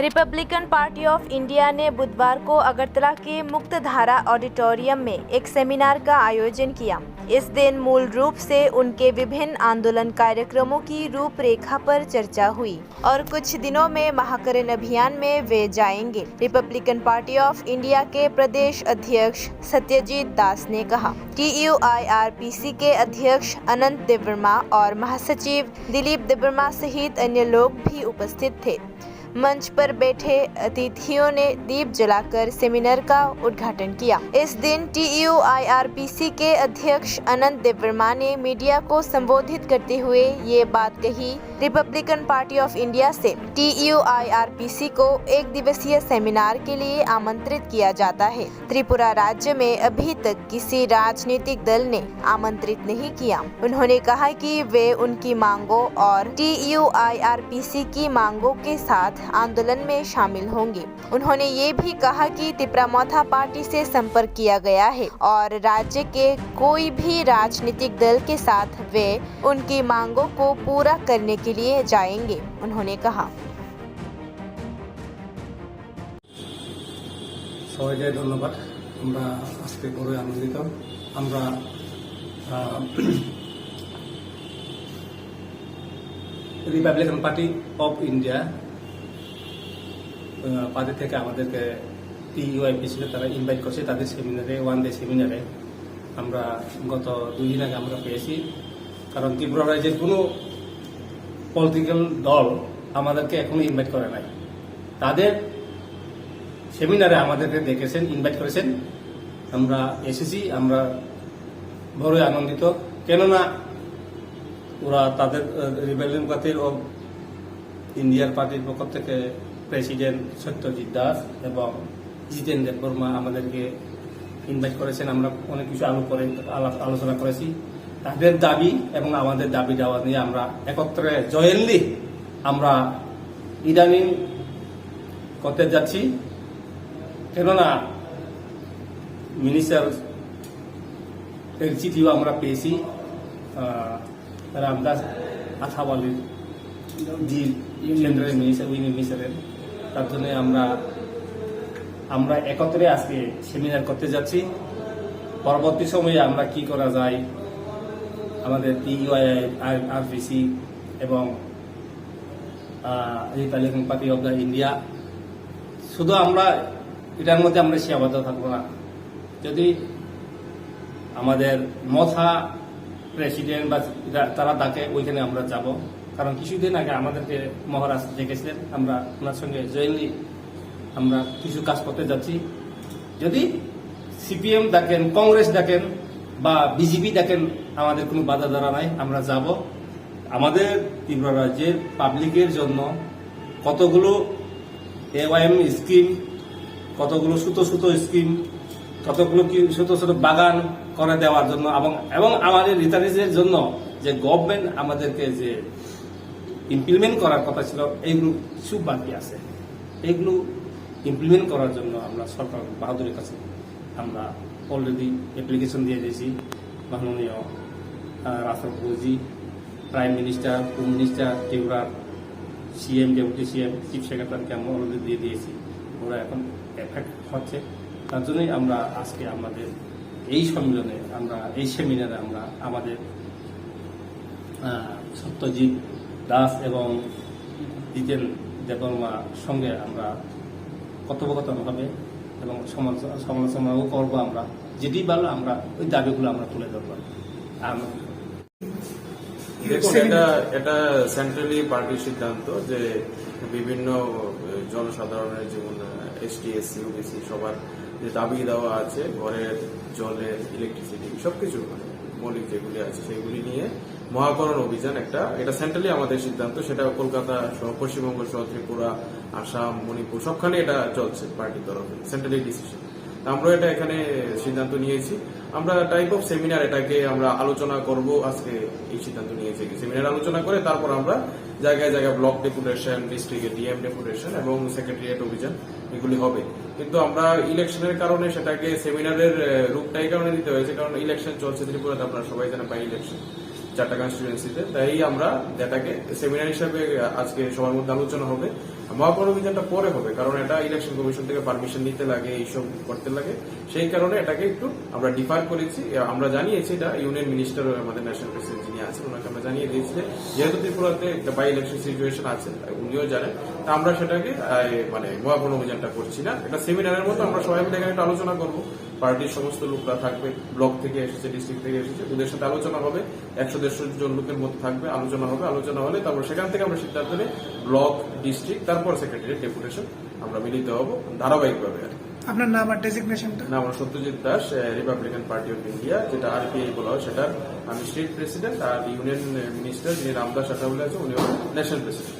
Republican party of India ने बुधवार को अगरतला के मुक्तधारा ऑडिटोरियम में एक सेमिनार का आयोजन किया। इस दिन मूल रूप से उनके विभिन्न आंदोलन कार्यक्रमों की रूपरेखा पर चर्चा हुई और कुछ दिनों में महाकरण अभियान में वे जाएंगे। रिपब्लिकन पार्टी ऑफ इंडिया के प्रदेश अध्यक्ष सत्यजीत दास ने कहा कि TUIRPC के अध्यक्ष अनंत देवर्मा और महासचिव दिलीप देवर्मा सहित अन्य लोग भी उपस्थित थे। मंच पर बैठे अतिथियों ने दीप जलाकर सेमिनार का उद्घाटन किया। इस दिन TUIRPC के अध्यक्ष अनंत देवर्मा ने मीडिया को संबोधित करते हुए ये बात कही। रिपब्लिकन पार्टी ऑफ इंडिया से TUIRPC को एक दिवसीय सेमिनार के लिए आमंत्रित किया जाता है। त्रिपुरा राज्य में अभी तक किसी राजनीतिक दल ने आमंत्रित नहीं किया। उन्होंने कहा कि वे उनकी मांगों और TUIRPC की मांगों के साथ आंदोलन में शामिल होंगे। उन्होंने ये भी कहा कि तिप्रामोथा पार्टी से संपर्क किया गया है और राज्य के कोई भी राजनीतिक दल के साथ वे उनकी मांगों को पूरा करने के लिए जाएंगे। उन्होंने कहा, সবাইকে ধন্যবাদ। আমরা আজকে বড়ই আনন্দিত। আমরা Republican party of India party থেকে আমাদেরকে TUIRPC তারা ইনভাইট করছে তাদের সেমিনারে, ওয়ান ডে সেমিনারে। আমরা গত 2 দিন আগে আমরা পেয়েছি, কারণ ত্রিপুরা রাজ্যের কোনো পলিটিক্যাল দল আমাদেরকে এখনো ইনভাইট করে নাই। তাদের সেমিনারে আমাদেরকে দেখেছেন, ইনভাইট করেছেন, আমরা এসেছি। আমরা বড়ই আনন্দিত, কেননা ওরা তাদের রিপাবলিকান পার্টির ও ইন্ডিয়ার পার্টির পক্ষ থেকে প্রেসিডেন্ট সত্যজিৎ দাস এবং জিতেন দেববর্মা আমাদেরকে ইনভাইট করেছেন। আমরা অনেক কিছু আলোচনা করেছি। তাদের দাবি এবং আমাদের দাবি দেওয়া নিয়ে আমরা একত্রে জয়েন্টলি আমরা ইদানিং করতে যাচ্ছি। কেননা মিনিস্টার এর চিঠিও আমরা পেয়েছি রামদাস আথাওয়ালির জি কেন্দ্রের মিনিস্টারের। তার জন্য আমরা একত্রে আজকে সেমিনার করতে যাচ্ছি। পরবর্তী সময়ে আমরা কি করা যায়, আমাদের TUIRPC এবং Republican party of the India শুধু আমরা এটার মধ্যে আমরা সীমাবদ্ধ থাকবো না। যদি আমাদের মথা প্রেসিডেন্ট বা তারা ডাকে, ওইখানে আমরা যাব। কারণ কিছুদিন আগে আমাদেরকে মহারাজ ডেকেছিলেন, আমরা ওনার সঙ্গে জয়েন্টলি আমরা কিছু কাজ করতে যাচ্ছি। যদি CPM ডাকেন, কংগ্রেস ডাকেন বা BJP ডাকেন, আমাদের কোনো বাধা ধরা নাই, আমরা যাব। আমাদের ত্রিপুরা রাজ্যের পাবলিকের জন্য কতগুলো AYM স্কিম, কতগুলো সুতো স্কিম, কতগুলো কি ছোট বাগান করে দেওয়ার জন্য এবং আমাদের রিটার্নিজের জন্য যে গভর্নমেন্ট আমাদেরকে যে ইমপ্লিমেন্ট করার কথা ছিল, এইগুলো কিছু বাকি আছে। এইগুলো ইমপ্লিমেন্ট করার জন্য আমরা সরকার বাহাদুরের কাছে আমরা অলরেডি অ্যাপ্লিকেশন দিয়ে দিয়েছি। মাননীয় রাষ্ট্রপতি, প্রাইম মিনিস্টার, হোম মিনিস্টার, ত্রিপুরার CM, ডেপুটি CM, চিফ সেক্রেটারিকে আমরা অলরেডি দিয়ে দিয়েছি। ওরা এখন এফেক্ট হচ্ছে। তার জন্যই আমরা আজকে আমাদের এই সম্মেলনে, এই সেমিনারে আমরা আমাদের সত্যজিৎ দাস এবং জিতেন দেববর্মার সঙ্গে আমরা কথোপকথন হবে এবং সমালোচনাও করবো। আমরা যেটি ভালো আমরা ওই দাবিগুলো আমরা তুলে ধরবো। এটা সেন্ট্রালি পার্টির সিদ্ধান্ত যে বিভিন্ন জনসাধারণের যেমন ST, SC, OBC সবার যে দাবি দেওয়া আছে, ঘরের জলের, ইলেকট্রিসিটি সবকিছু মৌলিক যেগুলি আছে সেগুলি নিয়ে মহাকরণ অভিযান এটা সেন্ট্রালি আমাদের সিদ্ধান্ত। সেটা কলকাতা সহ পশ্চিমবঙ্গ সহ ত্রিপুরা, আসাম, মণিপুর সবখানে এটা চলছে পার্টির তরফে, সেন্ট্রালি ডিসিশন। আমরা এটা এখানে সিদ্ধান্ত নিয়েছি। আমরা টাইপ অফ সেমিনার এটাকে আমরা আলোচনা করব। আজকে এই সিদ্ধান্ত নিয়েছি সেমিনার আলোচনা করে তারপর আমরা জায়গায় জায়গায় ব্লক ডেপুটেশন, ডিস্ট্রিক্টে DM ডেপুটেশন এবং সেক্রেটারিয়েট অভিযান এগুলি হবে। কিন্তু আমরা ইলেকশনের কারণে সেটাকে সেমিনারের রূপটাই কারণে দিতে হয়েছে, কারণ ইলেকশন চলছে ত্রিপুরাতে, আপনারা সবাই জানেন, বাই ইলেকশন 4টা কনস্টিটুয়েন্সিতে। তাই আমরা যেটাকে সেমিনার হিসাবে আজকে সবার মধ্যে আলোচনা হবে। মহাপণ অভিযানটা পরে হবে, কারণ এটা ইলেকশন কমিশন থেকে পারমিশন নিতে লাগে, এইসব করতে লাগে। সেই কারণে এটাকে একটু আমরা ডিফার করেছি। আমরা জানিয়েছি, এটা ইউনিয়ন মিনিস্টার আমাদের ন্যাশনাল প্রেসিডেন্ট যিনি আছেন ওনাকে আমরা জানিয়ে দিয়েছি যে যেহেতু ত্রিপুরাতে একটা বাই ইলেকশন সিচুয়েশন আছে, উনিও জানেন, তা আমরা সেটাকে মানে মহাপণ অভিযানটা করছি না। এটা সেমিনারের মতো আমরা সবাই মিলে এখানে একটা আলোচনা করবো, পার্টির সমস্ত লোকরা থাকবে, ব্লক থেকে এসেছে, ডিস্ট্রিক্ট থেকে এসেছে, ওদের সাথে আলোচনা হবে, 100-150 জন লোকের মধ্যে থাকবে, আলোচনা হবে। আলোচনা হলে তারপর সেখান থেকে আমরা সিদ্ধান্ত নিই, ব্লক, ডিস্ট্রিক্ট, তারপর সেক্রেটারি, ডেপুটেশন আমরা মিলিত হব ধারাবাহিকভাবে আর কি। আপনার নাম আর ডেজিগনেশনটা? না, আমার Satyajit Das, Republican party of India, যেটা আরপিআই বলা হয়, সেটা আমি স্টেট প্রেসিডেন্ট। আর ইউনিয়ন মিনিস্টার যিনি রামদাস আঠাউল্লাহ আছে, উনি ন্যাশনাল প্রেসিডেন্ট।